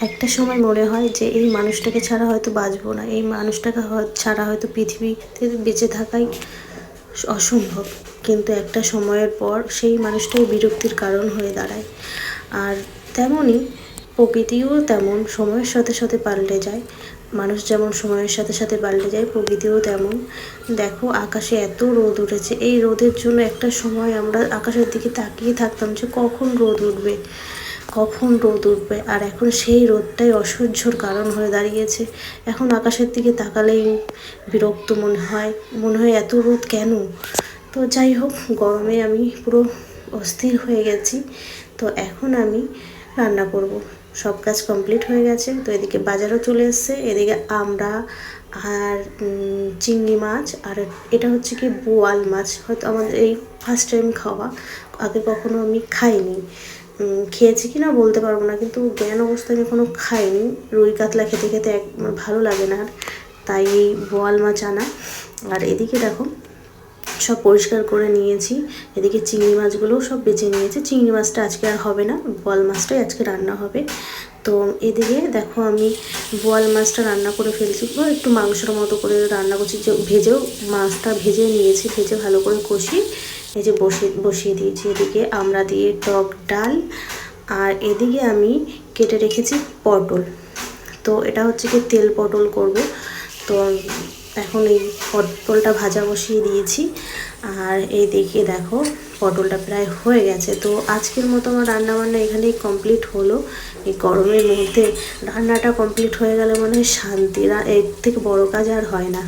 একটা সময় মনে হয় যে এই মানুষটাকে ছাড়া হয়তো বাঁচবো না, এই মানুষটাকে ছাড়া হয়তো পৃথিবীতে বেঁচে থাকাই অসম্ভব। কিন্তু একটা সময়ের পর সেই মানুষটাই বিরক্তির কারণ হয়ে দাঁড়ায়। আর তেমনই প্রকৃতিও তেমন সময়ের সাথে সাথে পাল্টে যায়। মানুষ যেমন সময়ের সাথে সাথে পাল্টে যায়, প্রকৃতিও তেমন। দেখো আকাশে এত রোদ উঠেছে, এই রোদের জন্য একটা সময় আমরা আকাশের দিকে তাকিয়ে থাকতাম যে কখন রোদ উঠবে, কখন রোদ উঠবে। আর এখন সেই রোদটাই অসহ্যর কারণ হয়ে দাঁড়িয়েছে। এখন আকাশের দিকে তাকালেই বিরক্ত মনে হয় এত রোদ কেন। তো যাই হোক, গরমে আমি পুরো অস্থির হয়ে গেছি। তো এখন আমি রান্না করব। সব কাজ কমপ্লিট হয়ে গেছে। তো এদিকে বাজারও চলে এসছে, এদিকে আমরা আর চিংড়ি মাছ, আর এটা হচ্ছে কি বোয়াল মাছ। হয়তো আমাদের এই ফার্স্ট টাইম খাওয়া, আগে কখনো আমি খাইনি। খেয়েছি কি না বলতে পারবো না, কিন্তু জ্ঞান অবস্থায় আমি কোনো খাইনি। রুই কাতলা খেতে খেতে ভালো লাগে না, তাই এই বোয়াল মাছ আনা। আর এদিকে দেখো সব পরিষ্কার করে নিয়েছি। এদিকে চিংড়ি মাছগুলোও সব বেছে নিয়েছি। চিংড়ি মাছটা আজকে আর হবে না, বোয়াল মাছটাই আজকে রান্না হবে। তো এদিকে দেখো আমি বোয়াল মাছটা রান্না করে ফেলছি, একটু মাংসের মতো করে রান্না করছি। যে মাছটা ভেজে নিয়েছি, ভেজে ভালো করে কষিয়ে এই যে বসিয়ে দিয়েছি। এদিকে আমরা দিয়ে টক ডাল, আর এদিকে আমি কেটে রেখেছি পটল। তো এটা হচ্ছে কি তেল পটল করব। তো এখন এই পটলটা ভাজা বসিয়ে দিয়েছি। আর এই দিকে দেখো পটলটা প্রায় হয়ে গেছে। তো আজকের মতো আমার রান্নাবান্না এখানেই কমপ্লিট হলো। এই গরমের মধ্যে রান্নাটা কমপ্লিট হয়ে গেলে মনে হয় শান্তি, এর থেকে বড় কাজ আর হয় না।